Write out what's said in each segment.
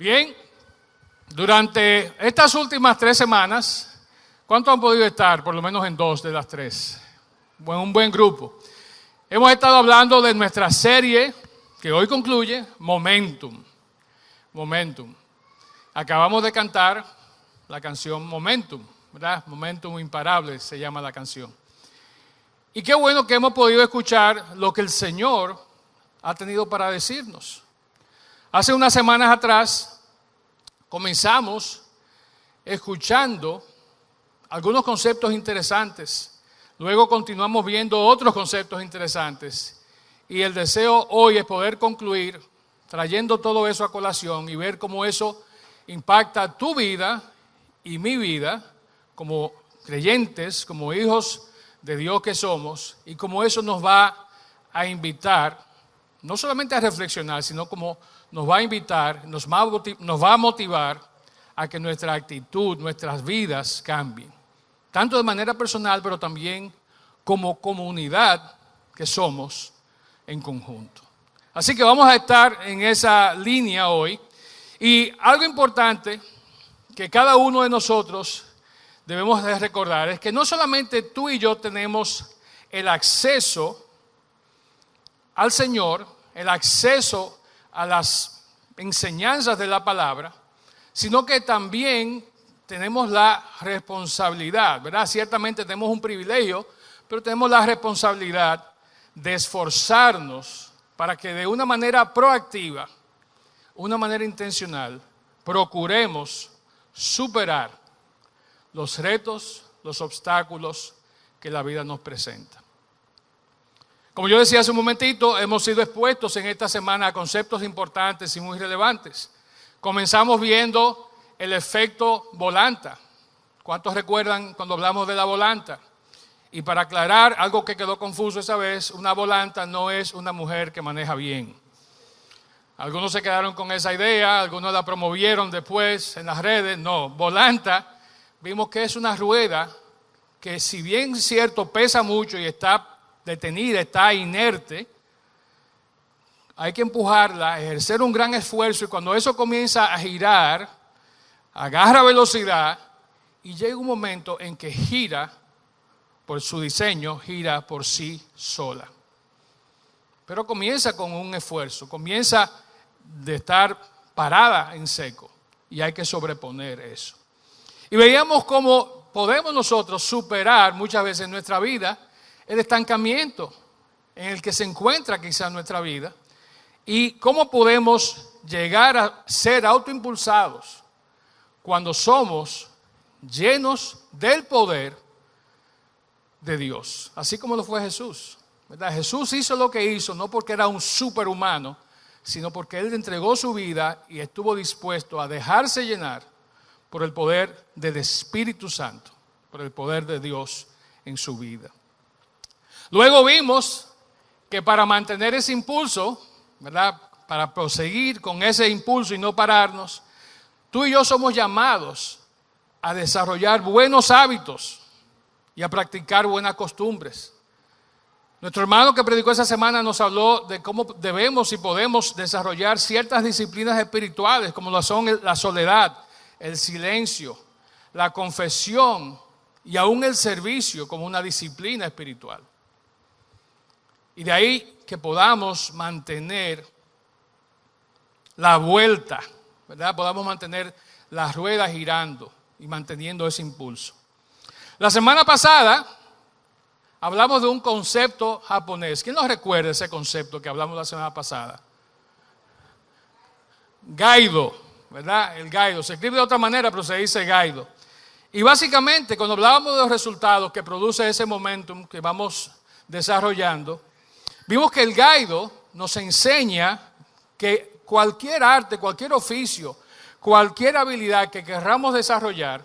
Bien, durante estas últimas 3 semanas, ¿cuántos han podido estar? Por lo menos en 2 de las 3. Bueno, un buen grupo. Hemos estado hablando de nuestra serie, que hoy concluye, Momentum. Momentum. Acabamos de cantar la canción Momentum, ¿verdad? Momentum imparable se llama la canción. Y qué bueno que hemos podido escuchar lo que el Señor ha tenido para decirnos. Hace unas semanas atrás comenzamos escuchando algunos conceptos interesantes. Luego continuamos viendo otros conceptos interesantes. Y el deseo hoy es poder concluir trayendo todo eso a colación y ver cómo eso impacta tu vida y mi vida como creyentes, como hijos de Dios que somos, y cómo eso nos va a invitar, no solamente a reflexionar, sino como nos va a invitar, nos va a motivar a que nuestra actitud, nuestras vidas cambien. Tanto de manera personal, pero también como comunidad que somos en conjunto. Así que vamos a estar en esa línea hoy. Y algo importante que cada uno de nosotros debemos de recordar es que no solamente tú y yo tenemos el acceso al Señor, el acceso a las enseñanzas de la palabra, sino que también tenemos la responsabilidad, ¿verdad? Ciertamente tenemos un privilegio, pero tenemos la responsabilidad de esforzarnos para que de una manera proactiva, una manera intencional, procuremos superar los retos, los obstáculos que la vida nos presenta. Como yo decía hace un momentito, hemos sido expuestos en esta semana a conceptos importantes y muy relevantes. Comenzamos viendo el efecto volanta. ¿Cuántos recuerdan cuando hablamos de la volanta? Y para aclarar algo que quedó confuso esa vez, una volanta no es una mujer que maneja bien. Algunos se quedaron con esa idea, algunos la promovieron después en las redes. No, volanta, vimos que es una rueda que, si bien es cierto, pesa mucho y está detenida, está inerte, hay que empujarla, ejercer un gran esfuerzo, y cuando eso comienza a girar, agarra velocidad y llega un momento en que gira, por su diseño, gira por sí sola. Pero comienza con un esfuerzo, comienza de estar parada en seco, y hay que sobreponer eso. Y veíamos cómo podemos nosotros superar muchas veces en nuestra vida el estancamiento en el que se encuentra quizá nuestra vida, y cómo podemos llegar a ser autoimpulsados cuando somos llenos del poder de Dios, así como lo fue Jesús, ¿verdad? Jesús hizo lo que hizo no porque era un superhumano, sino porque Él entregó su vida y estuvo dispuesto a dejarse llenar por el poder del Espíritu Santo, por el poder de Dios en su vida. Luego vimos que para mantener ese impulso, ¿verdad?, para proseguir con ese impulso y no pararnos, tú y yo somos llamados a desarrollar buenos hábitos y a practicar buenas costumbres. Nuestro hermano que predicó esa semana nos habló de cómo debemos y podemos desarrollar ciertas disciplinas espirituales, como lo son la soledad, el silencio, la confesión y aún el servicio como una disciplina espiritual. Y de ahí que podamos mantener la vuelta, ¿verdad? Podamos mantener las ruedas girando y manteniendo ese impulso. La semana pasada hablamos de un concepto japonés. ¿Quién nos recuerda ese concepto que hablamos la semana pasada? Gaido, ¿verdad? El Gaido. Se escribe de otra manera, pero se dice Gaido. Y básicamente, cuando hablábamos de los resultados que produce ese momentum que vamos desarrollando, vimos que el Gaido nos enseña que cualquier arte, cualquier oficio, cualquier habilidad que querramos desarrollar,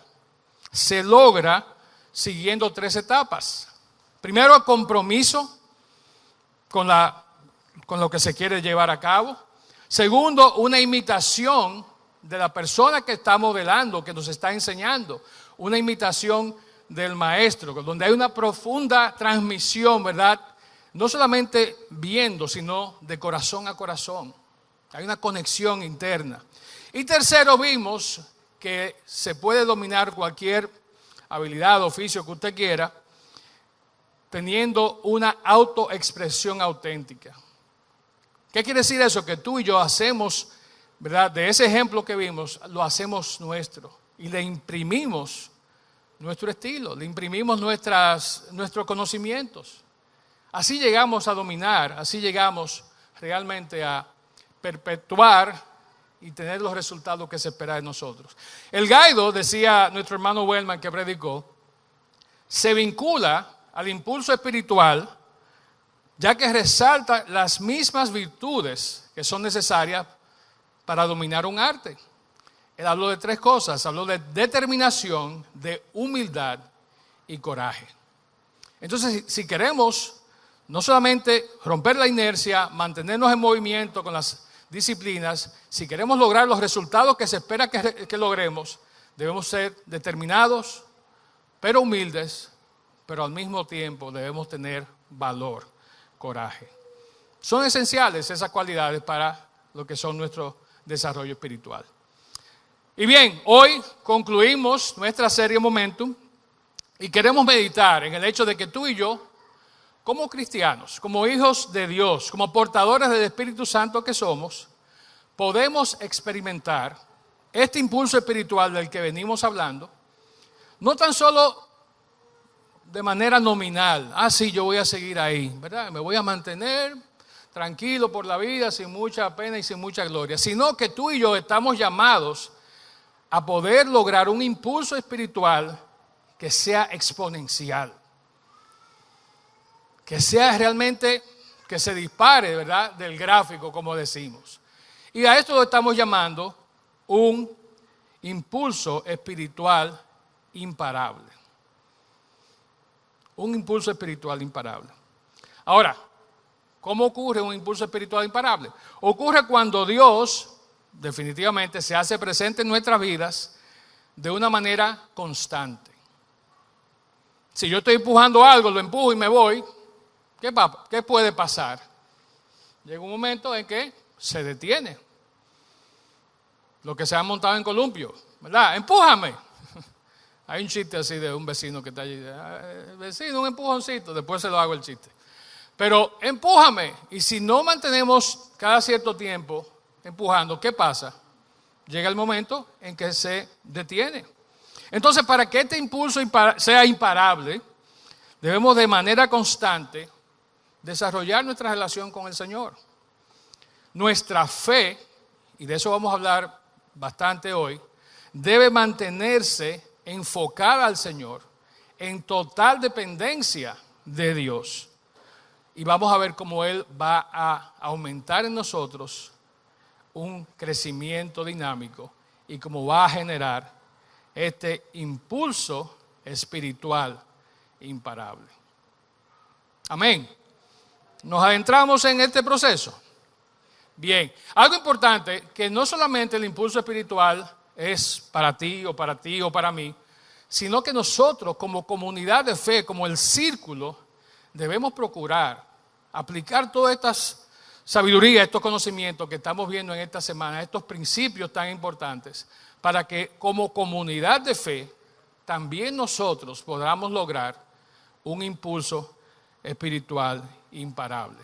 se logra siguiendo 3 etapas. Primero, compromiso con lo que se quiere llevar a cabo. Segundo, una imitación de la persona que está modelando, que nos está enseñando. Una imitación del maestro, donde hay una profunda transmisión, ¿verdad? No solamente viendo, sino de corazón a corazón. Hay una conexión interna. Y tercero, vimos que se puede dominar cualquier habilidad, oficio que usted quiera, teniendo una autoexpresión auténtica. ¿Qué quiere decir eso? Que tú y yo hacemos, ¿verdad? De ese ejemplo que vimos, lo hacemos nuestro y le imprimimos nuestro estilo, le imprimimos nuestros conocimientos. Así llegamos a dominar, así llegamos realmente a perpetuar y tener los resultados que se espera de nosotros. El Gaido, decía nuestro hermano Wellman que predicó, se vincula al impulso espiritual, ya que resalta las mismas virtudes que son necesarias para dominar un arte. Él habló de tres cosas, habló de determinación, de humildad y coraje. Entonces, si queremos no solamente romper la inercia, mantenernos en movimiento con las disciplinas, si queremos lograr los resultados que se espera que logremos, debemos ser determinados, pero humildes, pero al mismo tiempo debemos tener valor, coraje. Son esenciales esas cualidades para lo que son nuestro desarrollo espiritual. Y bien, hoy concluimos nuestra serie Momentum y queremos meditar en el hecho de que tú y yo, como cristianos, como hijos de Dios, como portadores del Espíritu Santo que somos, podemos experimentar este impulso espiritual del que venimos hablando, no tan solo de manera nominal, sí, yo voy a seguir ahí, ¿verdad? Me voy a mantener tranquilo por la vida, sin mucha pena y sin mucha gloria, sino que tú y yo estamos llamados a poder lograr un impulso espiritual que sea exponencial, que sea realmente, que se dispare, ¿verdad?, del gráfico, como decimos. Y a esto lo estamos llamando un impulso espiritual imparable. Un impulso espiritual imparable. Ahora, ¿cómo ocurre un impulso espiritual imparable? Ocurre cuando Dios definitivamente se hace presente en nuestras vidas de una manera constante. Si yo estoy empujando algo, lo empujo y me voy, ¿qué puede pasar? Llega un momento en que se detiene. Lo que se ha montado en columpio, ¿verdad? ¡Empújame! Hay un chiste así de un vecino que está allí. Vecino, un empujoncito, después se lo hago el chiste. Pero empújame. Y si no mantenemos cada cierto tiempo empujando, ¿qué pasa? Llega el momento en que se detiene. Entonces, para que este impulso sea imparable, debemos de manera constante desarrollar nuestra relación con el Señor. Nuestra fe, y de eso vamos a hablar bastante hoy, debe mantenerse enfocada al Señor, en total dependencia de Dios. Y vamos a ver cómo Él va a aumentar en nosotros un crecimiento dinámico y cómo va a generar este impulso espiritual imparable. Amén. ¿Nos adentramos en este proceso? Bien, algo importante, que no solamente el impulso espiritual es para ti o para mí, sino que nosotros como comunidad de fe, como el círculo, debemos procurar aplicar todas estas sabidurías, estos conocimientos que estamos viendo en esta semana, estos principios tan importantes, para que como comunidad de fe también nosotros podamos lograr un impulso espiritual imparable.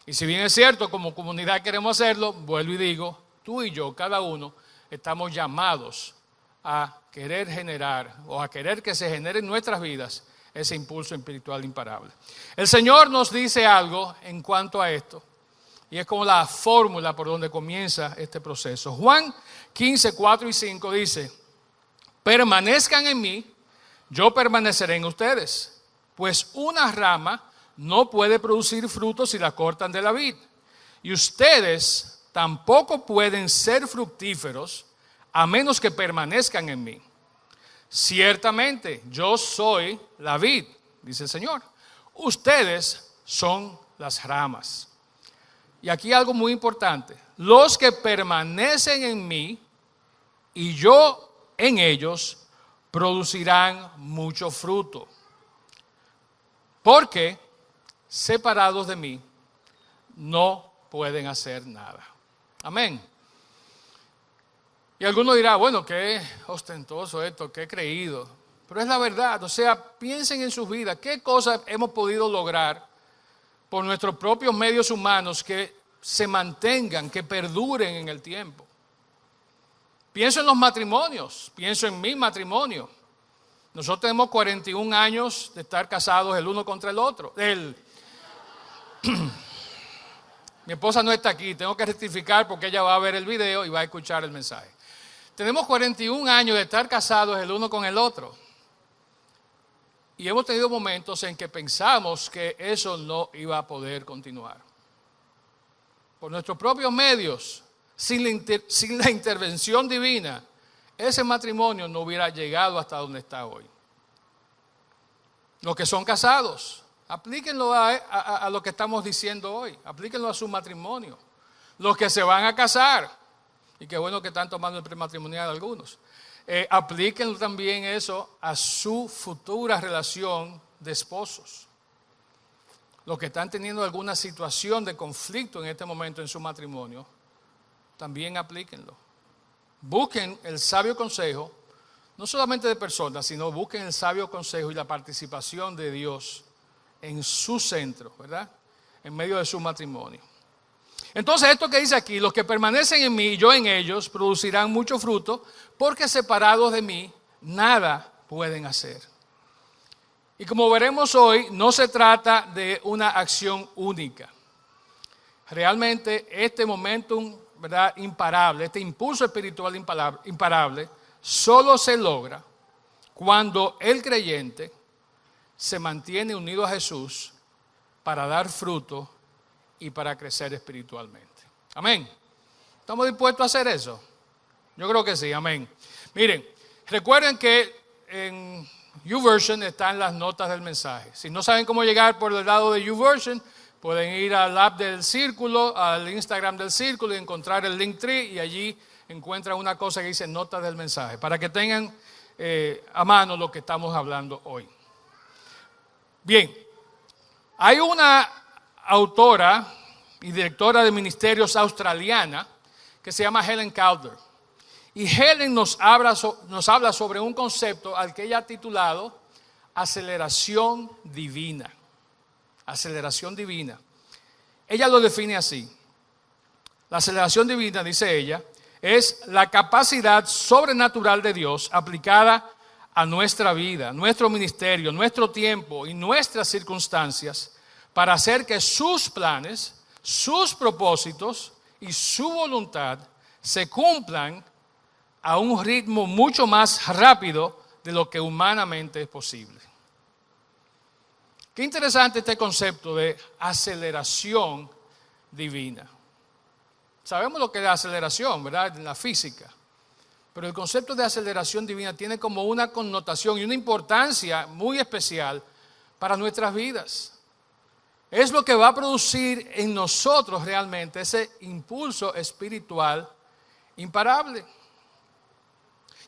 Y si bien es cierto, como comunidad queremos hacerlo, vuelvo y digo, tú y yo, cada uno, estamos llamados a querer generar o a querer que se genere en nuestras vidas ese impulso espiritual imparable. El Señor nos dice algo en cuanto a esto, y es como la fórmula por donde comienza este proceso. Juan 15, 4 y 5 dice: permanezcan en mí, yo permaneceré en ustedes, pues una rama no puede producir frutos si la cortan de la vid, y ustedes tampoco pueden ser fructíferos a menos que permanezcan en mí. Ciertamente yo soy la vid, dice el Señor, ustedes son las ramas. Y aquí algo muy importante: los que permanecen en mí y yo en ellos producirán mucho fruto, porque separados de mí no pueden hacer nada. Amén. Y alguno dirá, bueno, qué ostentoso esto, qué creído. Pero es la verdad, o sea, piensen en sus vidas, qué cosas hemos podido lograr por nuestros propios medios humanos que se mantengan, que perduren en el tiempo. Pienso en los matrimonios, pienso en mi matrimonio. Nosotros tenemos 41 años de estar casados el uno contra el otro. Mi esposa no está aquí, tengo que rectificar porque ella va a ver el video y va a escuchar el mensaje. Tenemos 41 años de estar casados el uno con el otro. Y hemos tenido momentos en que pensamos que eso no iba a poder continuar. Por nuestros propios medios, sin la intervención divina, ese matrimonio no hubiera llegado hasta donde está hoy. Los que son casados, aplíquenlo a lo que estamos diciendo hoy, aplíquenlo a su matrimonio. Los que se van a casar, y qué bueno que están tomando el prematrimonial algunos, aplíquenlo también eso a su futura relación de esposos. Los que están teniendo alguna situación de conflicto en este momento en su matrimonio, también aplíquenlo. Busquen el sabio consejo, no solamente de personas, sino busquen el sabio consejo y la participación de Dios en su centro, ¿verdad? En medio de su matrimonio. Entonces, esto que dice aquí, los que permanecen en mí y yo en ellos, producirán mucho fruto, porque separados de mí, nada pueden hacer. Y como veremos hoy, no se trata de una acción única. Realmente, este momentum, ¿verdad?, imparable, este impulso espiritual imparable, solo se logra cuando el creyente se mantiene unido a Jesús para dar fruto y para crecer espiritualmente. Amén. ¿Estamos dispuestos a hacer eso? Yo creo que sí, amén. Miren, recuerden que en YouVersion están las notas del mensaje. Si no saben cómo llegar por el lado de YouVersion, pueden ir al app del Círculo, al Instagram del Círculo y encontrar el Linktree y allí encuentran una cosa que dice notas del mensaje, para que tengan a mano lo que estamos hablando hoy. Bien, hay una autora y directora de ministerios australiana que se llama Helen Calder. Y Helen nos habla sobre un concepto al que ella ha titulado aceleración divina. Aceleración divina. Ella lo define así. La aceleración divina, dice ella, es la capacidad sobrenatural de Dios aplicada a nuestra vida, nuestro ministerio, nuestro tiempo y nuestras circunstancias para hacer que sus planes, sus propósitos y su voluntad se cumplan a un ritmo mucho más rápido de lo que humanamente es posible. Qué interesante este concepto de aceleración divina. Sabemos lo que es la aceleración, ¿verdad?, en la física. Pero el concepto de aceleración divina tiene como una connotación y una importancia muy especial para nuestras vidas. Es lo que va a producir en nosotros realmente ese impulso espiritual imparable.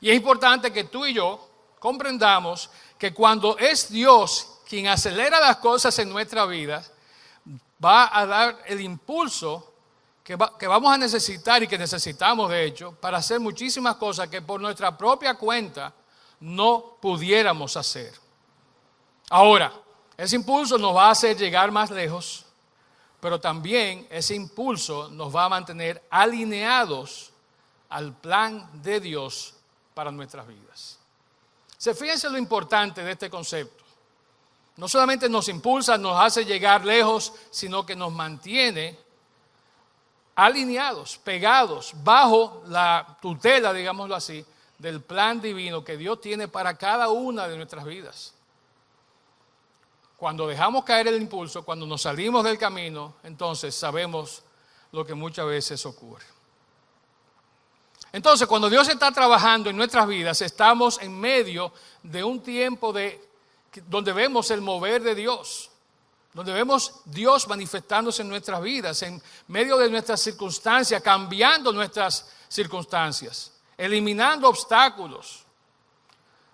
Y es importante que tú y yo comprendamos que cuando es Dios quien acelera las cosas en nuestra vida, va a dar el impulso que vamos a necesitar y que necesitamos de hecho para hacer muchísimas cosas que por nuestra propia cuenta no pudiéramos hacer. Ahora, ese impulso nos va a hacer llegar más lejos, pero también ese impulso nos va a mantener alineados al plan de Dios para nuestras vidas. Fíjense lo importante de este concepto. No solamente nos impulsa, nos hace llegar lejos, sino que nos mantiene alineados, pegados, bajo la tutela, digámoslo así, del plan divino que Dios tiene para cada una de nuestras vidas. Cuando dejamos caer el impulso, cuando nos salimos del camino, entonces sabemos lo que muchas veces ocurre. Entonces, cuando Dios está trabajando en nuestras vidas, estamos en medio de un tiempo donde vemos el mover de Dios, donde vemos Dios manifestándose en nuestras vidas, en medio de nuestras circunstancias, cambiando nuestras circunstancias, eliminando obstáculos,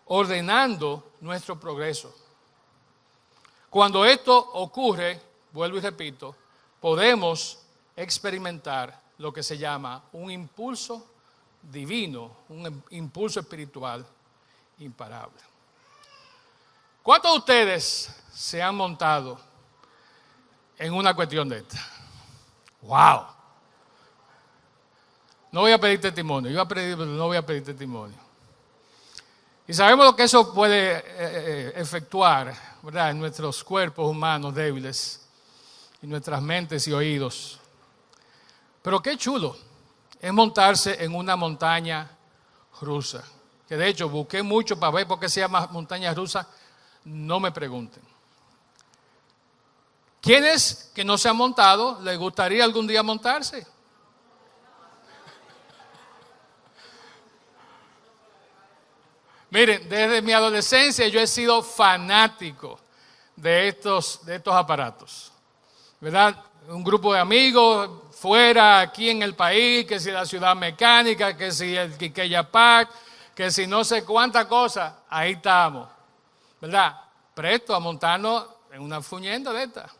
ordenando nuestro progreso. Cuando esto ocurre, vuelvo y repito, podemos experimentar lo que se llama un impulso divino, un impulso espiritual imparable. ¿Cuántos de ustedes se han montado en una cuestión de esta? ¡Wow! No voy a pedir testimonio, no voy a pedir testimonio. Y sabemos lo que eso puede efectuar, ¿verdad?, en nuestros cuerpos humanos débiles, en nuestras mentes y oídos. Pero qué chulo es montarse en una montaña rusa. Que de hecho busqué mucho para ver por qué se llama montaña rusa. No me pregunten. ¿Quiénes que no se han montado les gustaría algún día montarse? Miren, desde mi adolescencia yo he sido fanático de estos aparatos, ¿verdad? Un grupo de amigos fuera, aquí en el país, que si la Ciudad Mecánica, que si el Quiqueya Park, que si no sé cuánta cosa, ahí estamos, ¿verdad? Presto a montarnos en una fuñenda de esta.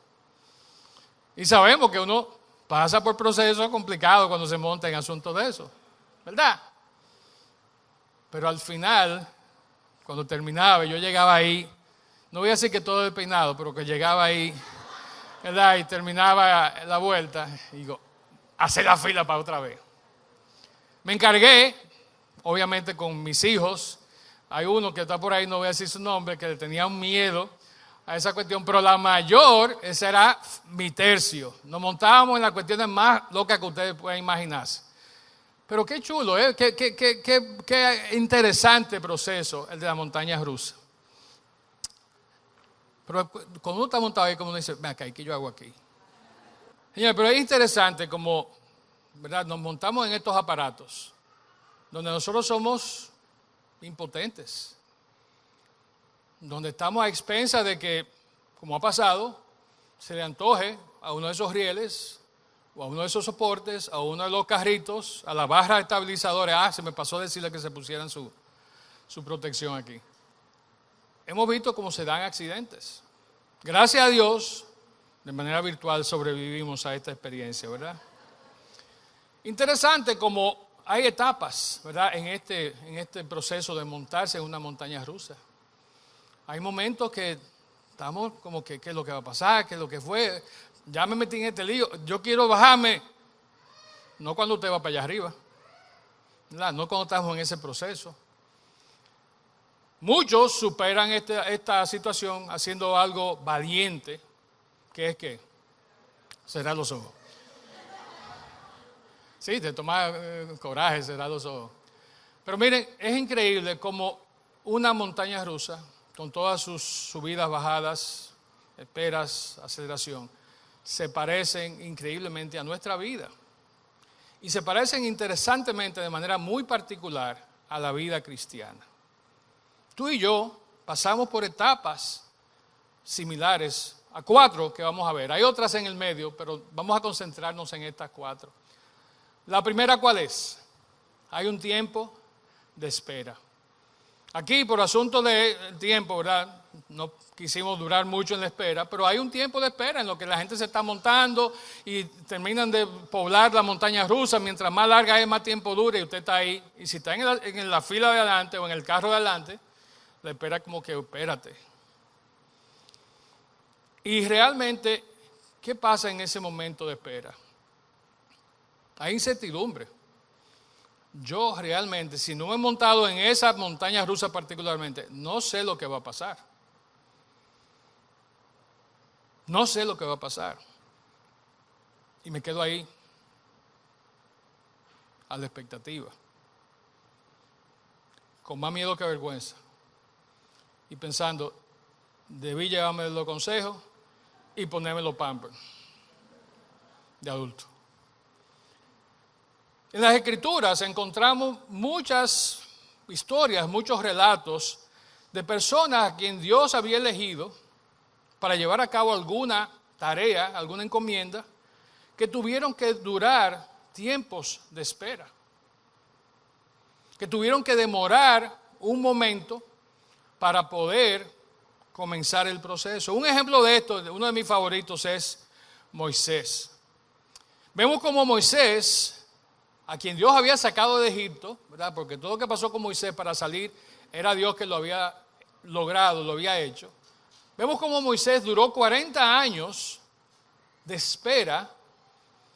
Y sabemos que uno pasa por procesos complicados cuando se monta en asuntos de eso, ¿verdad? Pero al final, cuando terminaba, yo llegaba ahí, no voy a decir que todo despeinado, pero que llegaba ahí, ¿verdad? Y terminaba la vuelta, y digo, hacer la fila para otra vez. Me encargué, obviamente con mis hijos, hay uno que está por ahí, no voy a decir su nombre, que le tenía un miedo a esa cuestión, pero la mayor, ese era mi tercio. Nos montábamos en las cuestiones más locas que ustedes puedan imaginarse. Pero qué chulo, ¿eh? Qué interesante proceso el de la montaña rusa. Pero cuando uno está montado ahí, como uno dice, ven acá, ¿qué yo hago aquí? Señores, pero es interesante como, ¿verdad?, nos montamos en estos aparatos, donde nosotros somos impotentes, donde estamos a expensas de que, como ha pasado, se le antoje a uno de esos rieles, o a uno de esos soportes, a uno de los carritos, a la barra estabilizadora. Se me pasó decirle que se pusieran su protección aquí. Hemos visto cómo se dan accidentes. Gracias a Dios, de manera virtual sobrevivimos a esta experiencia, ¿verdad? Interesante como hay etapas, ¿verdad?, en este proceso de montarse en una montaña rusa. Hay momentos que estamos como que, ¿qué es lo que va a pasar? ¿Qué es lo que fue? Ya me metí en este lío, yo quiero bajarme. No cuando usted va para allá arriba, ¿verdad? No cuando estamos en ese proceso. Muchos superan esta situación haciendo algo valiente, que es que cerrar los ojos. Sí, te toma coraje cerrar los ojos. Pero miren, es increíble como una montaña rusa, con todas sus subidas, bajadas, esperas, aceleración, se parecen increíblemente a nuestra vida. Y se parecen interesantemente, de manera muy particular, a la vida cristiana. Tú y yo pasamos por etapas similares a 4 que vamos a ver. Hay otras en el medio, pero vamos a concentrarnos en estas 4. La primera, ¿cuál es? Hay un tiempo de espera. Aquí, por asunto de tiempo, ¿verdad?, no quisimos durar mucho en la espera, pero hay un tiempo de espera en lo que la gente se está montando y terminan de poblar la montaña rusa. Mientras más larga es, más tiempo dura, y usted está ahí. Y si está en la fila de adelante o en el carro de adelante, la espera como que, espérate. Y realmente, ¿qué pasa en ese momento de espera? Hay incertidumbre. Yo realmente, si no me he montado en esa montaña rusa particularmente, no sé lo que va a pasar. No sé lo que va a pasar. Y me quedo ahí a la expectativa, con más miedo que vergüenza. Y pensando, debí llevarme los consejos y ponerme los pampers de adulto. En las Escrituras encontramos muchas historias, muchos relatos de personas a quien Dios había elegido para llevar a cabo alguna tarea, alguna encomienda, que tuvieron que durar tiempos de espera, que tuvieron que demorar un momento para poder comenzar el proceso. Un ejemplo de esto, uno de mis favoritos, es Moisés. Vemos como Moisés a quien Dios había sacado de Egipto, ¿verdad? Porque todo lo que pasó con Moisés para salir era Dios que lo había logrado, lo había hecho. Vemos cómo Moisés duró 40 años de espera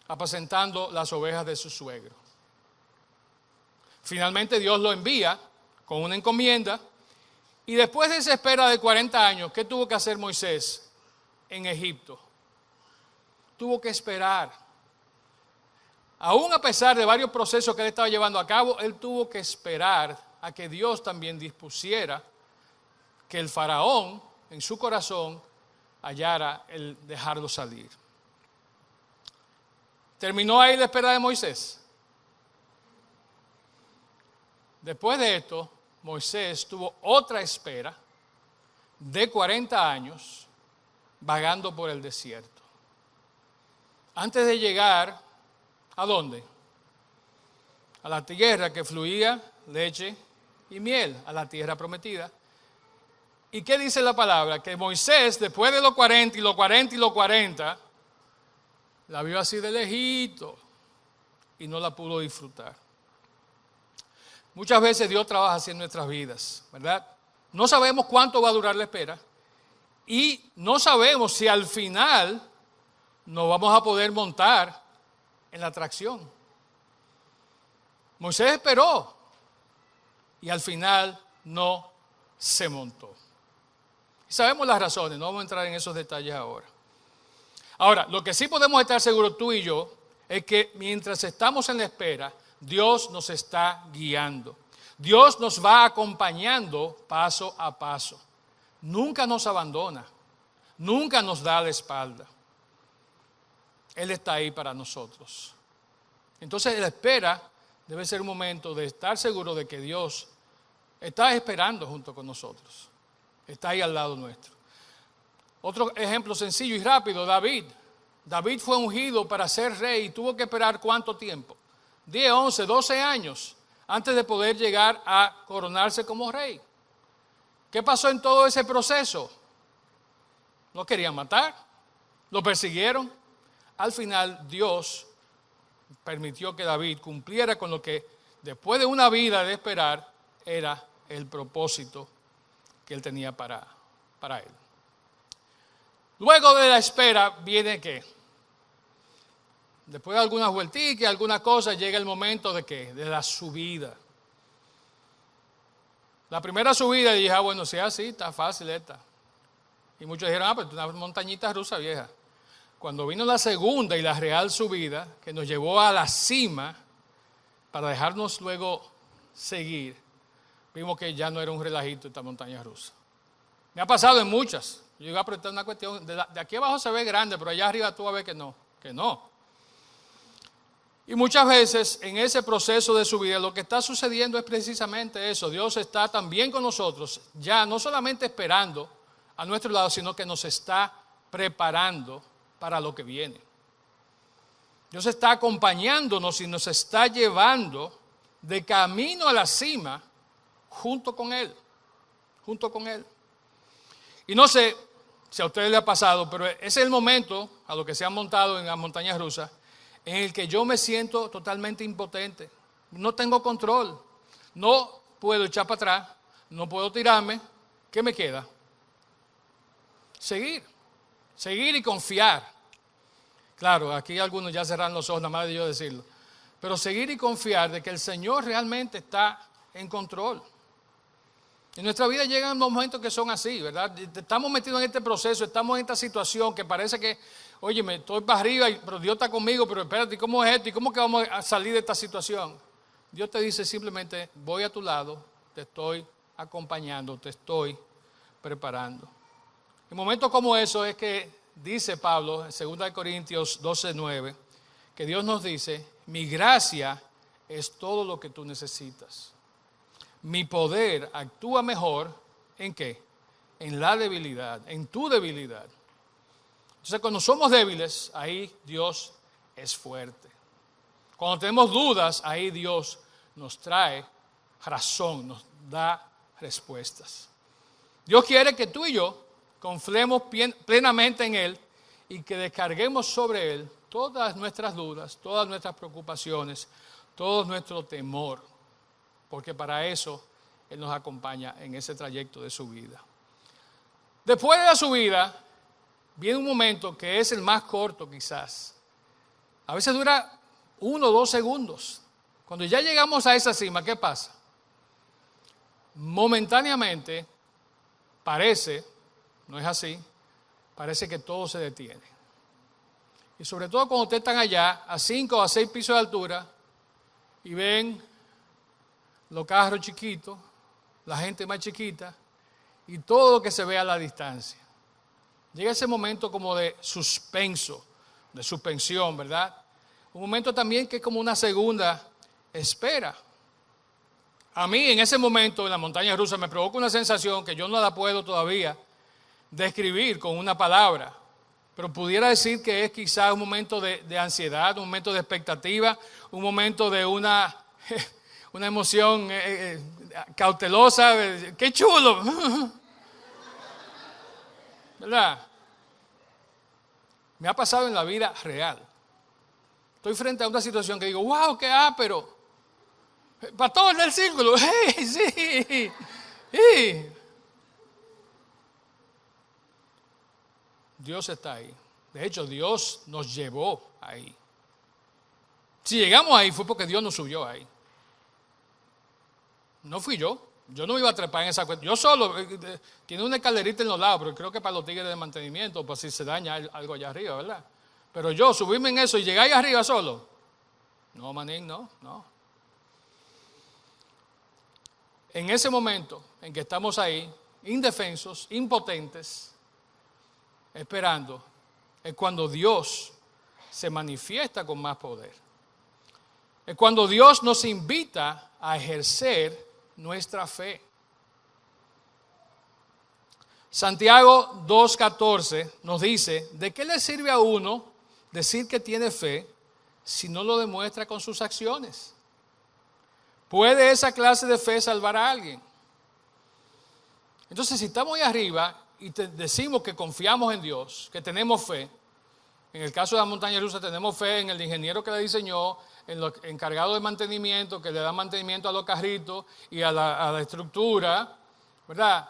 apacentando las ovejas de su suegro. Finalmente Dios lo envía con una encomienda y después de esa espera de 40 años, ¿qué tuvo que hacer Moisés en Egipto? Tuvo que esperar. Aún a pesar de varios procesos que él estaba llevando a cabo, él tuvo que esperar a que Dios también dispusiera que el faraón en su corazón hallara el dejarlo salir. ¿Terminó ahí la espera de Moisés? Después de esto, Moisés tuvo otra espera de 40 años vagando por el desierto. Antes de llegar, ¿a dónde? A la tierra que fluía leche y miel, a la tierra prometida. ¿Y qué dice la palabra? Que Moisés, después de los 40 y los 40 y los 40, la vio así de lejito y no la pudo disfrutar. Muchas veces Dios trabaja así en nuestras vidas, ¿verdad? No sabemos cuánto va a durar la espera y no sabemos si al final nos vamos a poder montar en la atracción. Moisés esperó y al final no se montó. Y sabemos las razones, no vamos a entrar en esos detalles ahora. Ahora, lo que sí podemos estar seguros tú y yo es que mientras estamos en la espera, Dios nos está guiando. Dios nos va acompañando paso a paso. Nunca nos abandona, nunca nos da la espalda. Él está ahí para nosotros. Entonces la espera debe ser un momento de estar seguro de que Dios está esperando junto con nosotros. Está ahí al lado nuestro. Otro ejemplo sencillo y rápido, David. David fue ungido para ser rey y tuvo que esperar ¿cuánto tiempo? 10, 11, 12 años antes de poder llegar a coronarse como rey. ¿Qué pasó en todo ese proceso? Lo querían matar, lo persiguieron. Al final Dios permitió que David cumpliera con lo que después de una vida de esperar era el propósito que él tenía para él. Luego de la espera viene ¿qué? Después de algunas vuelticas, algunas cosas, llega el momento de ¿qué? De la subida. La primera subida dije, bueno, si es así, está fácil esta. Y muchos dijeron, pero es una montañita rusa vieja. Cuando vino la segunda y la real subida, que nos llevó a la cima, para dejarnos luego seguir, vimos que ya no era un relajito esta montaña rusa. Me ha pasado en muchas. Yo iba a apretar una cuestión, de aquí abajo se ve grande, pero allá arriba tú vas a ver que no. Y muchas veces en ese proceso de subida lo que está sucediendo es precisamente eso. Dios está también con nosotros, ya no solamente esperando a nuestro lado, sino que nos está preparando para lo que viene. Dios está acompañándonos y nos está llevando de camino a la cima junto con Él. Y no sé si a ustedes les ha pasado, pero ese es el momento, a los que se han montado en las montañas rusas, en el que yo me siento totalmente impotente. No tengo control. No puedo echar para atrás. No puedo tirarme. ¿Qué me queda? Seguir y confiar. Claro, aquí algunos ya cerran los ojos, nada más de yo decirlo. Pero seguir y confiar de que el Señor realmente está en control. En nuestra vida llegan momentos que son así, ¿verdad? Estamos metidos en este proceso, estamos en esta situación que parece que, oye, me estoy para arriba, pero Dios está conmigo, pero espérate, ¿cómo es esto? ¿Y cómo que vamos a salir de esta situación? Dios te dice simplemente, voy a tu lado, te estoy acompañando, te estoy preparando. En momentos como eso es que dice Pablo en 2 Corintios 12:9, que Dios nos dice, mi gracia es todo lo que tú necesitas. Mi poder actúa mejor, ¿en qué? En la debilidad, en tu debilidad. Entonces, cuando somos débiles, ahí Dios es fuerte. Cuando tenemos dudas, ahí Dios nos trae razón, nos da respuestas. Dios quiere que tú y yo confiemos plenamente en Él y que descarguemos sobre Él todas nuestras dudas, todas nuestras preocupaciones, todo nuestro temor, porque para eso Él nos acompaña en ese trayecto de subida. Después de la subida, viene un momento que es el más corto quizás. A veces dura 1 o 2 segundos. Cuando ya llegamos a esa cima, ¿qué pasa? Momentáneamente parece, no es así, parece que todo se detiene. Y sobre todo cuando ustedes están allá a 5 o a 6 pisos de altura y ven los carros chiquitos, la gente más chiquita y todo lo que se ve a la distancia. Llega ese momento como de suspenso, de suspensión, ¿verdad? Un momento también que es como una segunda espera. A mí en ese momento en la montaña rusa me provoca una sensación que yo no la puedo todavía describir con una palabra, pero pudiera decir que es quizás un momento de ansiedad, un momento de expectativa, un momento de una emoción cautelosa. ¡Qué chulo! ¿Verdad? Me ha pasado en la vida real. Estoy frente a una situación que digo, wow, qué ápero. Pastor del círculo, hey, sí, sí. Dios está ahí. De hecho, Dios nos llevó ahí. Si llegamos ahí fue porque Dios nos subió ahí. No fui yo. Yo no iba a trepar en esa cuestión. Yo solo, tiene una escalerita en los lados, pero creo que para los tigres de mantenimiento, pues si se daña algo allá arriba, ¿verdad? Pero yo subirme en eso y llegar ahí arriba solo. No, manín, no. En ese momento en que estamos ahí, indefensos, impotentes, esperando, es cuando Dios se manifiesta con más poder. Es cuando Dios nos invita a ejercer nuestra fe. Santiago 2:14 nos dice, ¿de qué le sirve a uno decir que tiene fe si no lo demuestra con sus acciones? ¿Puede esa clase de fe salvar a alguien? Entonces, si estamos ahí arriba y decimos que confiamos en Dios, que tenemos fe, en el caso de la montaña rusa tenemos fe en el ingeniero que la diseñó, en los encargados de mantenimiento, que le da mantenimiento a los carritos y a la estructura, ¿verdad?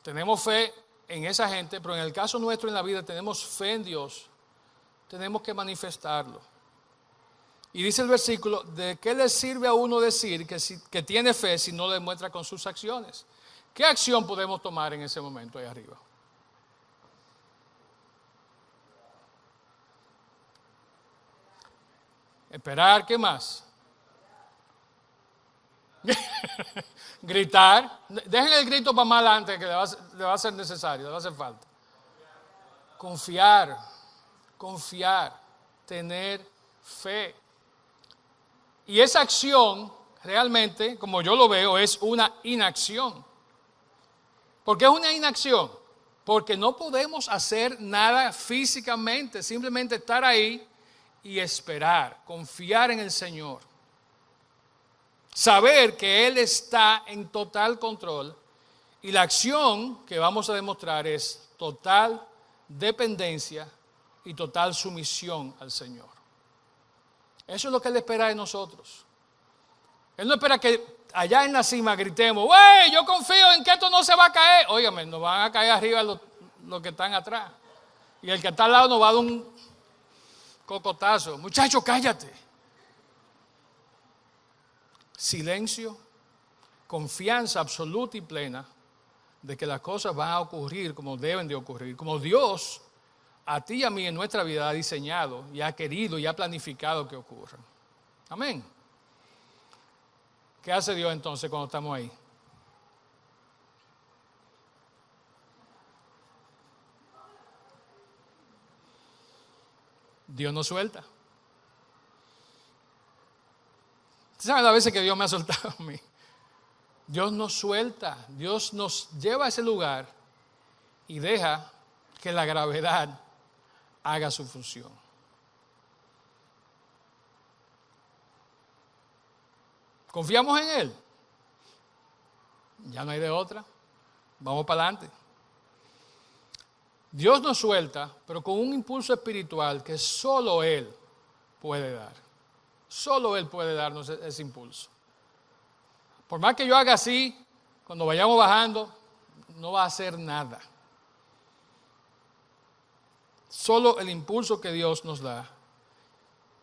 Tenemos fe en esa gente, pero en el caso nuestro en la vida tenemos fe en Dios, tenemos que manifestarlo. Y dice el versículo, ¿de qué le sirve a uno decir que tiene fe si no lo demuestra con sus acciones? ¿Qué acción podemos tomar en ese momento ahí arriba? Esperar, ¿qué más? Gritar. Dejen el grito para más adelante que le va a ser necesario, le va a hacer falta. Confiar, tener fe. Y esa acción realmente, como yo lo veo, es una inacción. ¿Por qué es una inacción? Porque no podemos hacer nada físicamente, simplemente estar ahí y esperar, confiar en el Señor. Saber que Él está en total control y la acción que vamos a demostrar es total dependencia y total sumisión al Señor. Eso es lo que Él espera de nosotros. Él no espera que allá en la cima gritemos, ¡wey! Yo confío en que esto no se va a caer. Óigame, nos van a caer arriba los que están atrás. Y el que está al lado nos va a dar un cocotazo. Muchacho, cállate. Silencio, confianza absoluta y plena de que las cosas van a ocurrir como deben de ocurrir, como Dios a ti y a mí en nuestra vida ha diseñado y ha querido y ha planificado que ocurran. Amén. ¿Qué hace Dios entonces cuando estamos ahí? Dios nos suelta. ¿Saben las veces que Dios me ha soltado a mí? Dios nos suelta, Dios nos lleva a ese lugar y deja que la gravedad haga su función. ¿Confiamos en Él? Ya no hay de otra. Vamos para adelante. Dios nos suelta, pero con un impulso espiritual que solo Él puede dar. Solo Él puede darnos ese impulso. Por más que yo haga así, cuando vayamos bajando, no va a hacer nada. Solo el impulso que Dios nos da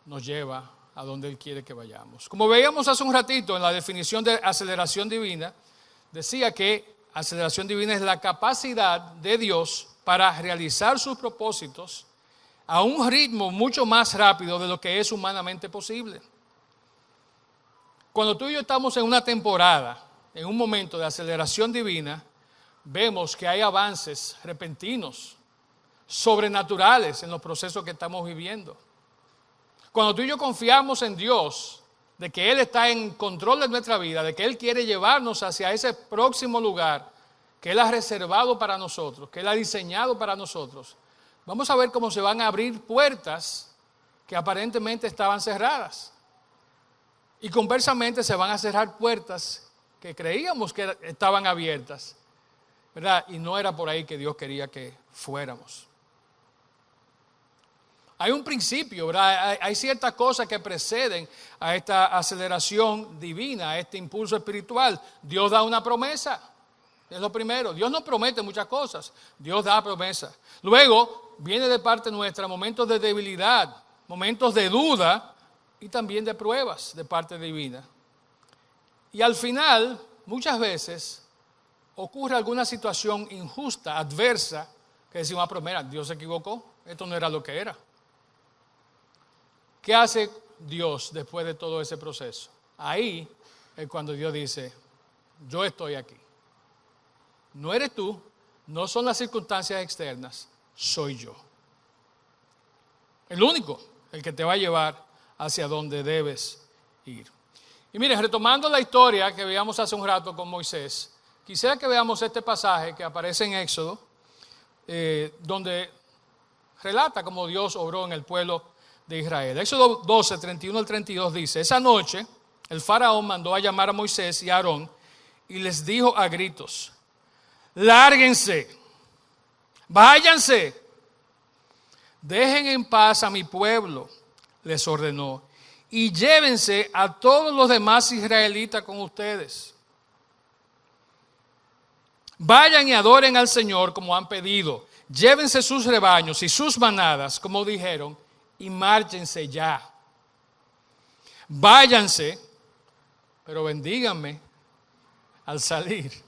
nos lleva a donde Él quiere que vayamos. Como veíamos hace un ratito en la definición de aceleración divina, decía que aceleración divina es la capacidad de Dios para realizar sus propósitos a un ritmo mucho más rápido de lo que es humanamente posible. Cuando tú y yo estamos en una temporada, en un momento de aceleración divina, vemos que hay avances repentinos, sobrenaturales en los procesos que estamos viviendo. Cuando tú y yo confiamos en Dios, de que Él está en control de nuestra vida, de que Él quiere llevarnos hacia ese próximo lugar que Él ha reservado para nosotros, que Él ha diseñado para nosotros, vamos a ver cómo se van a abrir puertas que aparentemente estaban cerradas. Y conversamente se van a cerrar puertas que creíamos que estaban abiertas, ¿verdad? Y no era por ahí que Dios quería que fuéramos. Hay un principio, ¿verdad? Hay ciertas cosas que preceden a esta aceleración divina, a este impulso espiritual. Dios da una promesa, es lo primero. Dios nos promete muchas cosas, Dios da promesa. Luego viene de parte nuestra momentos de debilidad, momentos de duda y también de pruebas de parte divina. Y al final, muchas veces, ocurre alguna situación injusta, adversa, que decimos, pero mira, Dios se equivocó, esto no era lo que era. ¿Qué hace Dios después de todo ese proceso? Ahí es cuando Dios dice, yo estoy aquí. No eres tú, no son las circunstancias externas, soy yo. El único, el que te va a llevar hacia donde debes ir. Y miren, retomando la historia que veíamos hace un rato con Moisés, quisiera que veamos este pasaje que aparece en Éxodo, donde relata cómo Dios obró en el pueblo de Israel. Éxodo 12, 31 al 32 dice, esa noche el faraón mandó a llamar a Moisés y a Aarón y les dijo a gritos, lárguense, váyanse, dejen en paz a mi pueblo, les ordenó, y llévense a todos los demás israelitas con ustedes. Vayan y adoren al Señor como han pedido, llévense sus rebaños y sus manadas como dijeron, y márchense ya. Váyanse, pero bendíganme al salir.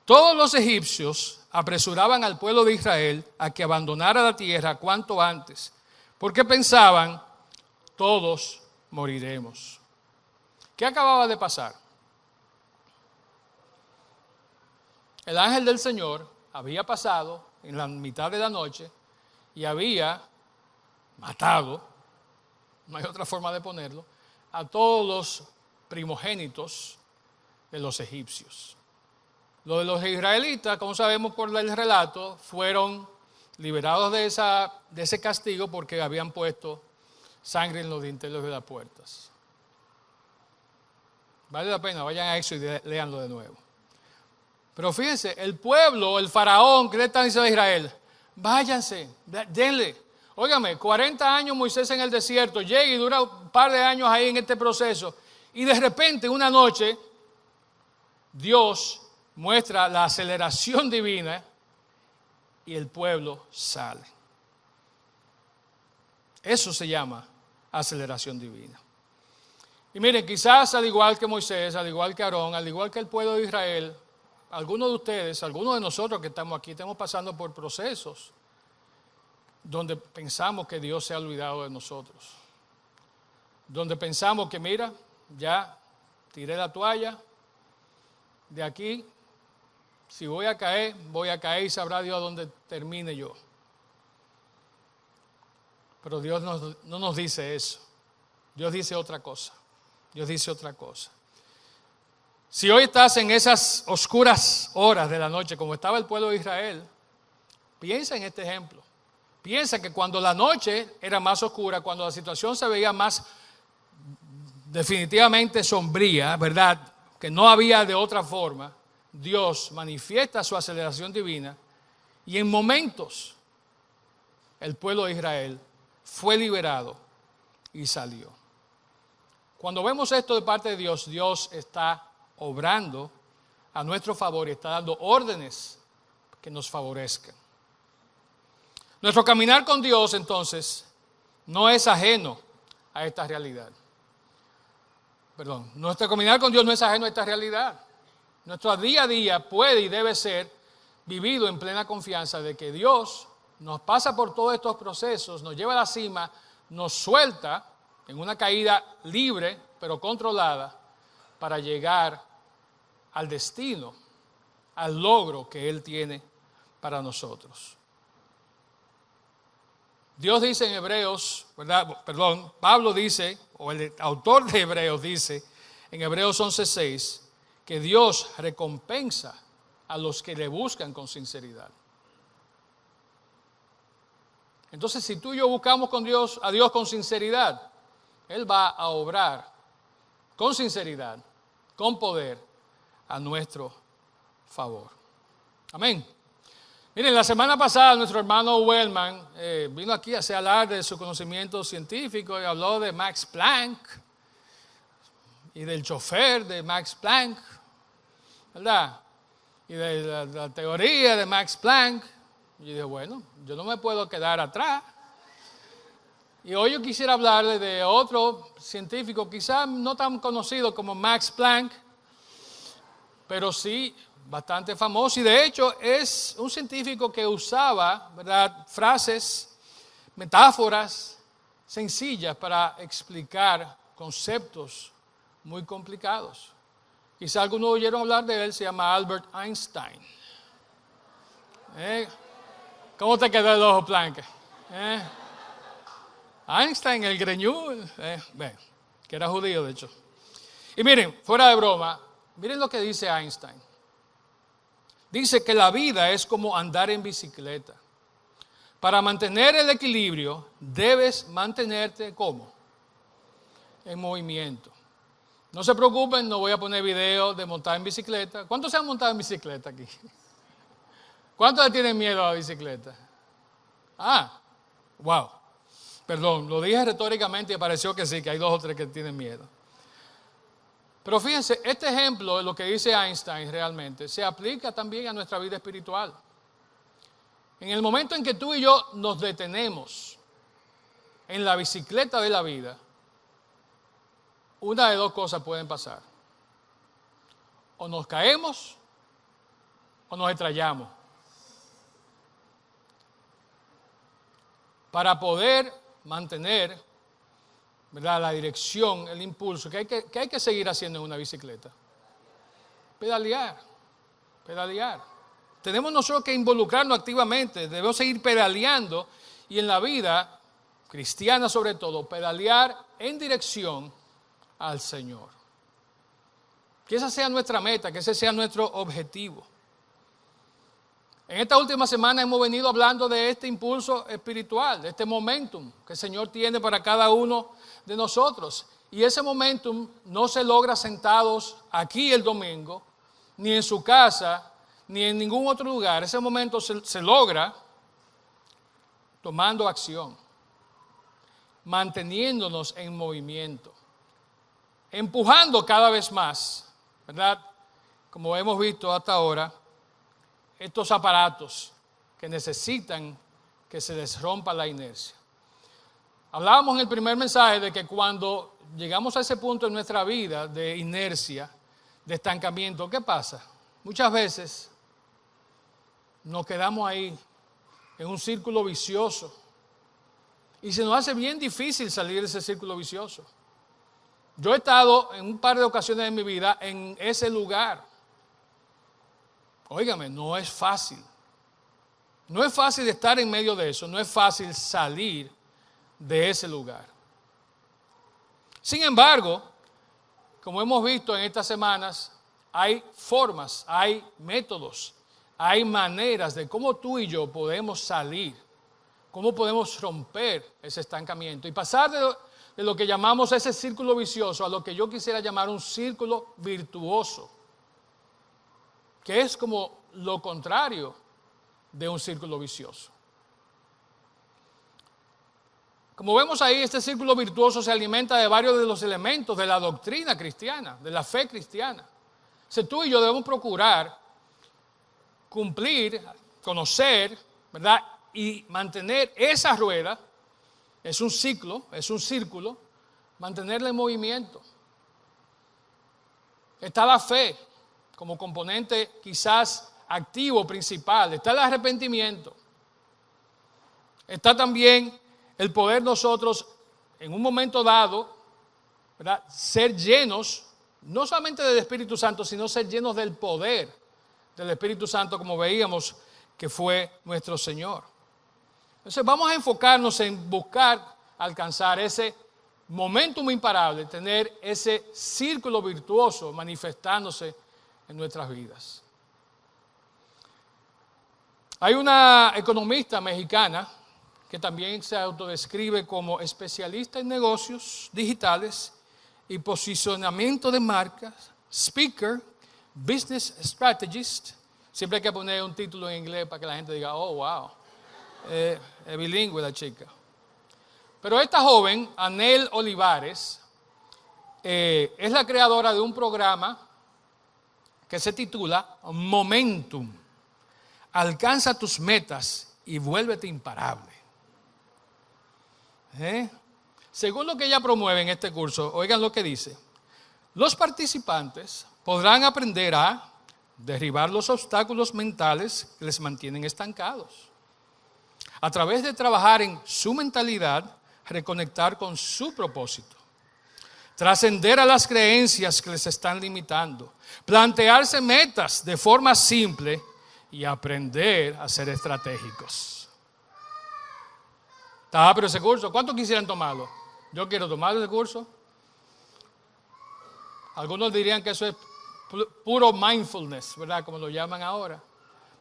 Todos los egipcios apresuraban al pueblo de Israel a que abandonara la tierra cuanto antes, porque pensaban, todos moriremos. ¿Qué acababa de pasar? El ángel del Señor había pasado en la mitad de la noche y había matado, no hay otra forma de ponerlo, a todos los primogénitos de los egipcios. Los de los israelitas, como sabemos por el relato, fueron liberados de ese castigo porque habían puesto sangre en los dinteles de las puertas. Vale la pena, vayan a eso y léanlo de nuevo. Pero fíjense, el pueblo, el faraón, ¿qué le están diciendo a Israel? Váyanse, denle. Óigame, 40 años Moisés en el desierto, llega y dura un par de años ahí en este proceso. Y de repente, una noche, Dios muestra la aceleración divina y el pueblo sale. Eso se llama aceleración divina. Y miren, quizás al igual que Moisés, al igual que Aarón, al igual que el pueblo de Israel, algunos de ustedes, algunos de nosotros que estamos aquí, estamos pasando por procesos donde pensamos que Dios se ha olvidado de nosotros. Donde pensamos que, mira, ya tiré la toalla, de aquí, si voy a caer y sabrá Dios a dónde termine yo. Pero Dios no nos dice eso. Dios dice otra cosa. Dios dice otra cosa. Si hoy estás en esas oscuras horas de la noche, como estaba el pueblo de Israel, piensa en este ejemplo. Piensa que cuando la noche era más oscura, cuando la situación se veía más definitivamente sombría, ¿verdad? Que no había de otra forma, Dios manifiesta su aceleración divina y en momentos el pueblo de Israel fue liberado y salió. Cuando vemos esto de parte de Dios, Dios está obrando a nuestro favor y está dando órdenes que nos favorezcan. Nuestro caminar con Dios, entonces, no es ajeno a esta realidad. Nuestro caminar con Dios no es ajeno a esta realidad. Nuestro día a día puede y debe ser vivido en plena confianza de que Dios nos pasa por todos estos procesos, nos lleva a la cima, nos suelta en una caída libre pero controlada para llegar al destino, al logro que Él tiene para nosotros. Dios dice en Hebreos, Pablo dice, o el autor de Hebreos dice, en Hebreos 11:6, que Dios recompensa a los que le buscan con sinceridad. Entonces, si tú y yo buscamos a Dios con sinceridad, Él va a obrar con sinceridad, con poder, a nuestro favor. Amén. Miren, la semana pasada nuestro hermano Wellman vino aquí a hacer alarde de su conocimiento científico y habló de Max Planck y del chofer de Max Planck, ¿verdad? Y de la teoría de Max Planck. Y yo dije, bueno, yo no me puedo quedar atrás. Y hoy yo quisiera hablarle de otro científico, quizás no tan conocido como Max Planck, pero sí bastante famoso, y de hecho es un científico que usaba, ¿verdad?, frases, metáforas sencillas para explicar conceptos muy complicados. Quizá algunos oyeron hablar de él, se llama Albert Einstein. ¿Cómo te quedó el ojo, Planck? Einstein, el greñudo, que era judío de hecho. Y miren, fuera de broma, miren lo que dice Einstein. Dice que la vida es como andar en bicicleta. Para mantener el equilibrio, debes mantenerte ¿cómo? En movimiento. No se preocupen, no voy a poner video de montar en bicicleta. ¿Cuántos se han montado en bicicleta aquí? ¿Cuántos le tienen miedo a la bicicleta? Wow. Perdón, lo dije retóricamente y pareció que sí, que hay 2 o 3 que tienen miedo. Pero fíjense, este ejemplo de lo que dice Einstein realmente se aplica también a nuestra vida espiritual. En el momento en que tú y yo nos detenemos en la bicicleta de la vida, una de 2 cosas pueden pasar. O nos caemos o nos estrellamos. Para poder mantener, ¿verdad?, la dirección, el impulso, que hay que seguir haciendo en una bicicleta. Pedalear. Tenemos nosotros que involucrarnos activamente, debemos seguir pedaleando y en la vida cristiana sobre todo, pedalear en dirección al Señor. Que esa sea nuestra meta, que ese sea nuestro objetivo. En esta última semana hemos venido hablando de este impulso espiritual, de este momentum que el Señor tiene para cada uno de nosotros. Y ese momentum no se logra sentados aquí el domingo, ni en su casa, ni en ningún otro lugar. Ese momento se logra tomando acción, manteniéndonos en movimiento, empujando cada vez más, ¿verdad? Como hemos visto hasta ahora, estos aparatos que necesitan que se les rompa la inercia. Hablábamos en el primer mensaje de que cuando llegamos a ese punto en nuestra vida de inercia, de estancamiento, ¿qué pasa? Muchas veces nos quedamos ahí en un círculo vicioso y se nos hace bien difícil salir de ese círculo vicioso. Yo he estado en un par de ocasiones de mi vida en ese lugar. Óigame, no es fácil. No es fácil estar en medio de eso, no es fácil salir de ese lugar. Sin embargo, como hemos visto en estas semanas, hay formas, hay métodos, hay maneras de cómo tú y yo podemos salir, cómo podemos romper ese estancamiento y pasar de lo que llamamos ese círculo vicioso a lo que yo quisiera llamar un círculo virtuoso, que es como lo contrario de un círculo vicioso. Como vemos ahí, este círculo virtuoso se alimenta de varios de los elementos de la doctrina cristiana, de la fe cristiana. Entonces tú y yo debemos procurar cumplir, conocer, ¿verdad? Y mantener esa rueda, es un ciclo, es un círculo, mantenerla en movimiento. Está la fe como componente quizás activo principal, está el arrepentimiento. Está también el poder nosotros en un momento dado, ¿verdad?, ser llenos, no solamente del Espíritu Santo, sino ser llenos del poder del Espíritu Santo, como veíamos que fue nuestro Señor. Entonces vamos a enfocarnos en buscar alcanzar ese momentum imparable, tener ese círculo virtuoso manifestándose en nuestras vidas. Hay una economista mexicana que también se autodescribe como especialista en negocios digitales y posicionamiento de marcas, speaker, business strategist. Siempre hay que poner un título en inglés para que la gente diga, oh, wow, es bilingüe la chica. Pero esta joven, Anel Olivares, es la creadora de un programa que se titula Momentum. Alcanza tus metas y vuélvete imparable. Según lo que ella promueve en este curso, oigan lo que dice. Los participantes podrán aprender a derribar los obstáculos mentales que les mantienen estancados. A través de trabajar en su mentalidad, reconectar con su propósito. Trascender a las creencias que les están limitando. Plantearse metas de forma simple y aprender a ser estratégicos. Pero ese curso, ¿cuántos quisieran tomarlo? Yo quiero tomar ese curso. Algunos dirían que eso es puro mindfulness, ¿verdad? Como lo llaman ahora.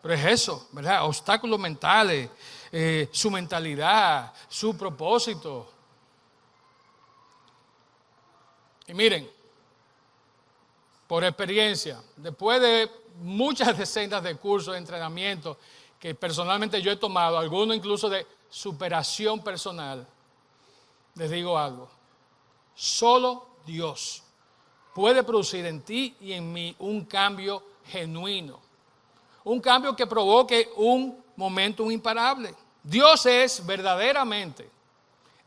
Pero es eso, ¿verdad? Obstáculos mentales, su mentalidad, su propósito. Y miren, por experiencia, después de muchas decenas de cursos de entrenamiento que personalmente yo he tomado, algunos incluso de superación personal, les digo algo. Solo Dios puede producir en ti y en mí un cambio genuino. Un cambio que provoque un momentum imparable. Dios es verdaderamente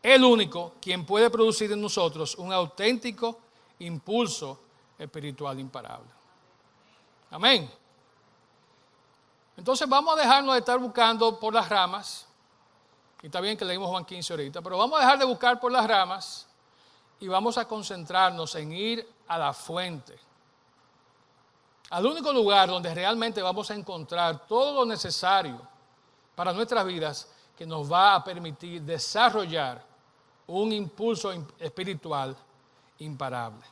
el único quien puede producir en nosotros un auténtico impulso espiritual imparable. Amén. Entonces vamos a dejarnos de estar buscando por las ramas. Y está bien que leímos Juan 15 ahorita, pero vamos a dejar de buscar por las ramas y vamos a concentrarnos en ir a la fuente. Al único lugar donde realmente vamos a encontrar todo lo necesario para nuestras vidas que nos va a permitir desarrollar un impulso espiritual imparable.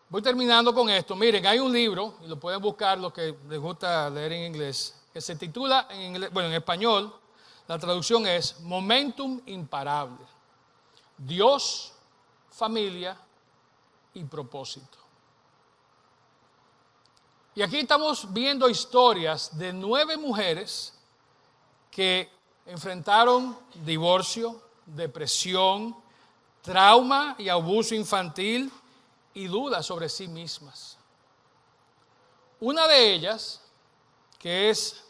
Voy terminando con esto. Miren, hay un libro, y lo pueden buscar los que les gusta leer en inglés, que se titula, en español, la traducción es Momentum Imparable. Dios, familia y propósito. Y aquí estamos viendo historias de 9 mujeres que enfrentaron divorcio, depresión, trauma y abuso infantil y dudas sobre sí mismas. Una de ellas, que es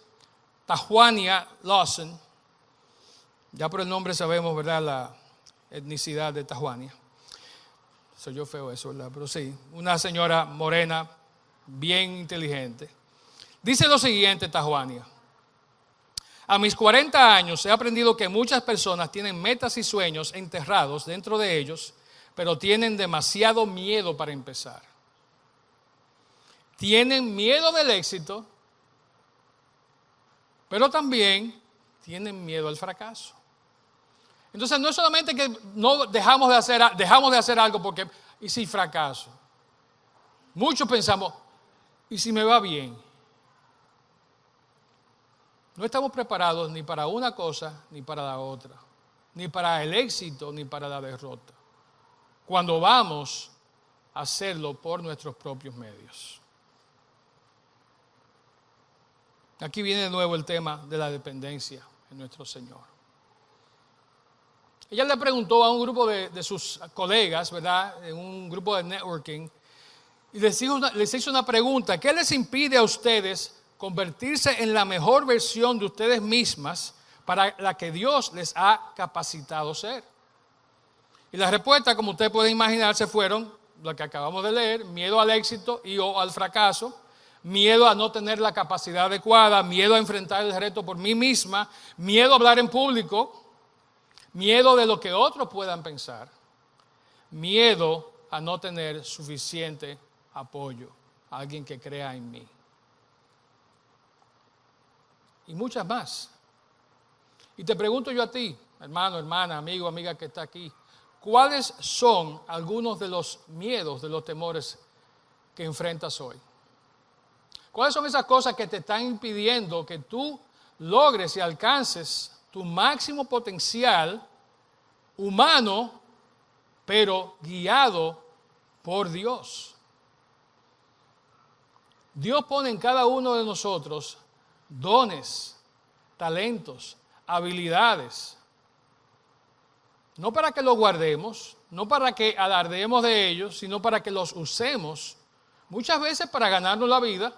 Tajuania Lawson, ya por el nombre sabemos, ¿verdad?, la etnicidad de Tajuania. Soy yo feo eso, ¿verdad? Pero sí, una señora morena, bien inteligente. Dice lo siguiente, Tajuania. A mis 40 años he aprendido que muchas personas tienen metas y sueños enterrados dentro de ellos, pero tienen demasiado miedo para empezar. Tienen miedo del éxito, pero también tienen miedo al fracaso. Entonces no es solamente que no dejamos de hacer algo porque, ¿y si fracaso? Muchos pensamos, ¿y si me va bien? No estamos preparados ni para una cosa ni para la otra, ni para el éxito ni para la derrota, cuando vamos a hacerlo por nuestros propios medios. Aquí viene de nuevo el tema de la dependencia en nuestro Señor. ella le preguntó a un grupo de sus colegas, ¿verdad? En un grupo de networking, y les hizo una pregunta: ¿qué les impide a ustedes convertirse en la mejor versión de ustedes mismas para la que Dios les ha capacitado ser? Y las respuestas, como usted puede imaginarse, fueron lo que acabamos de leer: miedo al éxito y o al fracaso, miedo a no tener la capacidad adecuada, miedo a enfrentar el reto por mí misma, miedo a hablar en público, miedo de lo que otros puedan pensar, miedo a no tener suficiente apoyo, alguien que crea en mí. Y muchas más. Y te pregunto yo a ti, hermano, hermana, amigo, amiga que está aquí, ¿cuáles son algunos de los miedos, de los temores que enfrentas hoy? ¿Cuáles son esas cosas que te están impidiendo que tú logres y alcances tu máximo potencial humano, pero guiado por Dios? Dios pone en cada uno de nosotros dones, talentos, habilidades. No para que los guardemos, no para que alardeemos de ellos, sino para que los usemos, muchas veces para ganarnos la vida.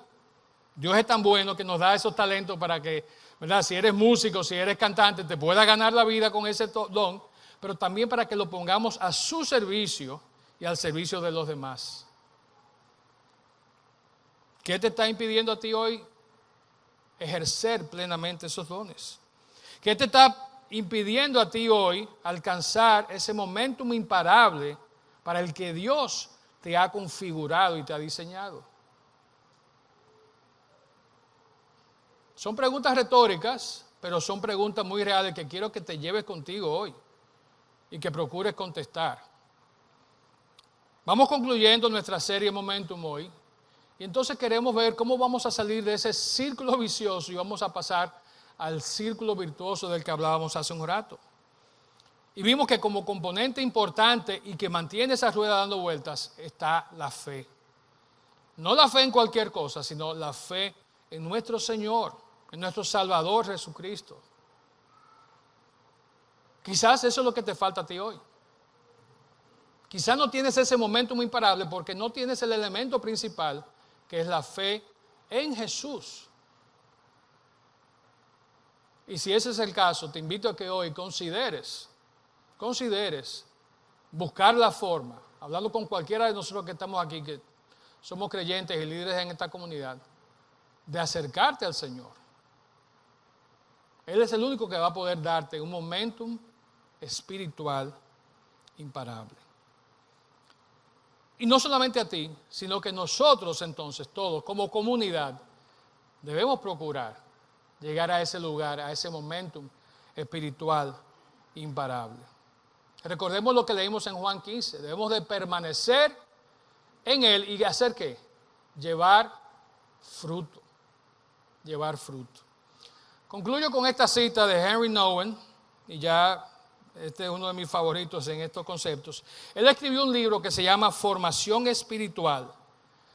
Dios es tan bueno que nos da esos talentos para que, ¿verdad?, si eres músico, si eres cantante, te puedas ganar la vida con ese don, pero también para que lo pongamos a su servicio y al servicio de los demás. ¿Qué te está impidiendo a ti hoy ejercer plenamente esos dones? ¿Qué te está impidiendo a ti hoy alcanzar ese momentum imparable para el que Dios te ha configurado y te ha diseñado? Son preguntas retóricas, pero son preguntas muy reales que quiero que te lleves contigo hoy y que procures contestar. Vamos concluyendo nuestra serie Momentum hoy, y entonces queremos ver cómo vamos a salir de ese círculo vicioso y vamos a pasar al círculo virtuoso del que hablábamos hace un rato. Y vimos que como componente importante y que mantiene esa rueda dando vueltas está la fe. No la fe en cualquier cosa, sino la fe en nuestro Señor, en nuestro Salvador Jesucristo. Quizás eso es lo que te falta a ti hoy. Quizás no tienes ese momento muy imparable porque no tienes el elemento principal, que es la fe en Jesús. Y si ese es el caso, te invito a que hoy consideres buscar la forma, hablando con cualquiera de nosotros que estamos aquí, que somos creyentes y líderes en esta comunidad, de acercarte al Señor. Él es el único que va a poder darte un momentum espiritual imparable. Y no solamente a ti, sino que nosotros entonces, todos como comunidad, debemos procurar llegar a ese lugar, a ese momentum espiritual imparable. Recordemos lo que leímos en Juan 15, debemos de permanecer en Él y hacer ¿qué? Llevar fruto. Concluyo con esta cita de Henry Nouwen, y ya este es uno de mis favoritos en estos conceptos. Él escribió un libro que se llama Formación Espiritual,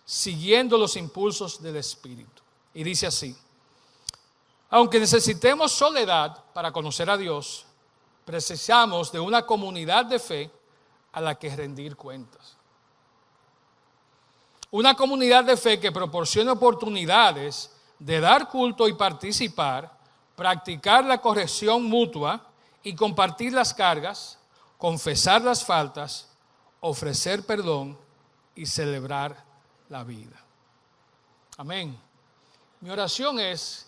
siguiendo los impulsos del Espíritu. Y dice así: aunque necesitemos soledad para conocer a Dios, precisamos de una comunidad de fe a la que rendir cuentas. Una comunidad de fe que proporcione oportunidades de dar culto y participar, practicar la corrección mutua y compartir las cargas, confesar las faltas, ofrecer perdón y celebrar la vida. Amén. Mi oración es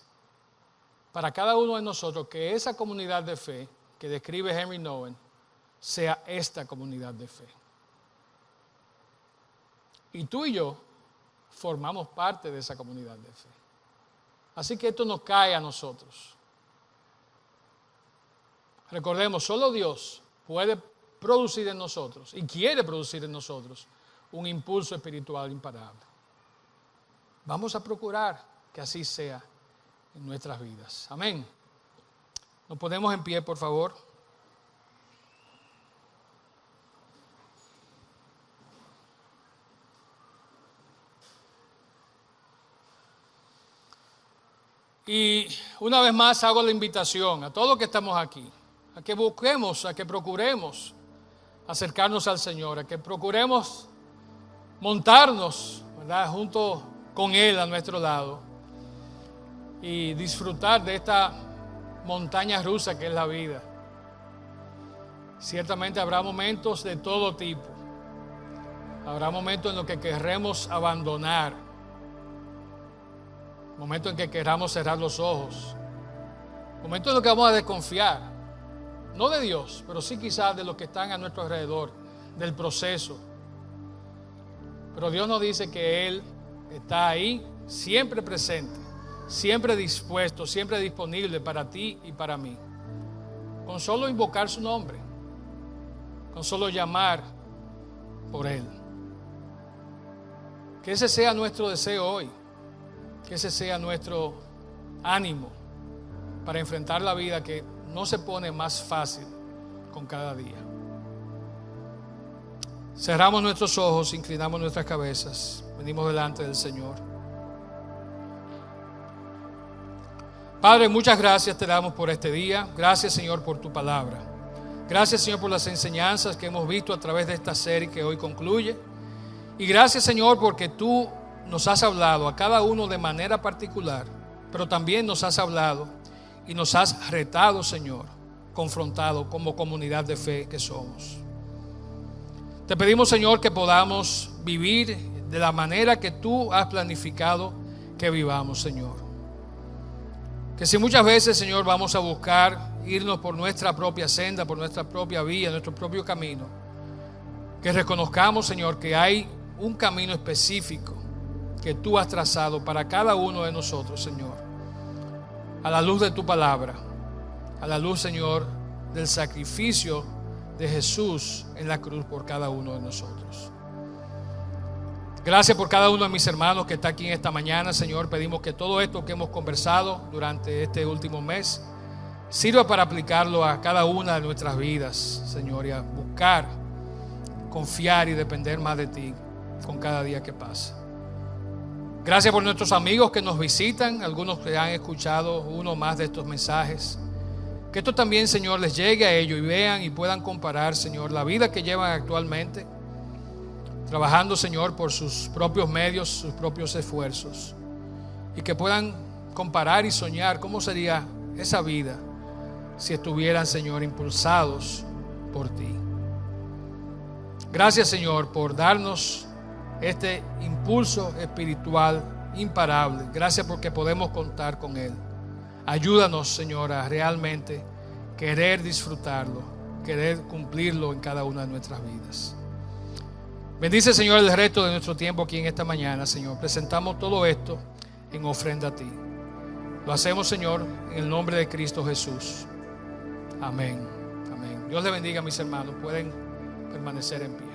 para cada uno de nosotros que esa comunidad de fe que describe Henry Nouwen sea esta comunidad de fe. Y tú y yo formamos parte de esa comunidad de fe. Así que esto nos cae a nosotros. Recordemos, solo Dios puede producir en nosotros y quiere producir en nosotros un impulso espiritual imparable. Vamos a procurar que así sea en nuestras vidas. Amén. Nos ponemos en pie, por favor. Y una vez más hago la invitación a todos los que estamos aquí, a que busquemos, a que procuremos acercarnos al Señor, a que procuremos montarnos, ¿verdad?, junto con Él a nuestro lado y disfrutar de esta montaña rusa que es la vida. Ciertamente habrá momentos de todo tipo. Habrá momentos en los que querremos abandonar, momentos en que queramos cerrar los ojos, momentos en los que vamos a desconfiar, no de Dios, pero sí quizás de los que están a nuestro alrededor, del proceso. Pero Dios nos dice que Él está ahí, siempre presente, siempre dispuesto, siempre disponible para ti y para mí. Con solo invocar su nombre, con solo llamar por Él. Que ese sea nuestro deseo hoy, que ese sea nuestro ánimo para enfrentar la vida que no se pone más fácil con cada día. Cerramos nuestros ojos, inclinamos nuestras cabezas, venimos delante del Señor. Padre, muchas gracias te damos por este día. Gracias, Señor, por tu palabra. Gracias, Señor, por las enseñanzas que hemos visto a través de esta serie que hoy concluye. Y gracias, Señor, porque tú nos has hablado a cada uno de manera particular, pero también nos has hablado y nos has retado, Señor, confrontado como comunidad de fe que somos. Te pedimos, Señor, que podamos vivir de la manera que tú has planificado que vivamos, Señor. Que si muchas veces, Señor, vamos a buscar irnos por nuestra propia senda, por nuestra propia vía, nuestro propio camino, que reconozcamos, Señor, que hay un camino específico que tú has trazado para cada uno de nosotros, Señor, a la luz de tu palabra, a la luz, Señor, del sacrificio de Jesús en la cruz por cada uno de nosotros. Gracias por cada uno de mis hermanos que está aquí en esta mañana, Señor. Pedimos que todo esto que hemos conversado durante este último mes sirva para aplicarlo a cada una de nuestras vidas, Señor, y a buscar, confiar y depender más de ti con cada día que pasa. Gracias por nuestros amigos que nos visitan, algunos que han escuchado uno más de estos mensajes. Que esto también, Señor, les llegue a ellos y vean y puedan comparar, Señor, la vida que llevan actualmente, trabajando, Señor, por sus propios medios, sus propios esfuerzos, y que puedan comparar y soñar cómo sería esa vida si estuvieran, Señor, impulsados por ti. Gracias, Señor, por darnos este impulso espiritual imparable. Gracias porque podemos contar con Él. Ayúdanos, Señor, a realmente querer disfrutarlo, querer cumplirlo en cada una de nuestras vidas. Bendice, Señor, el resto de nuestro tiempo aquí en esta mañana, Señor. Presentamos todo esto en ofrenda a ti. Lo hacemos, Señor, en el nombre de Cristo Jesús. Amén. Amén. Dios le bendiga, mis hermanos. Pueden permanecer en pie.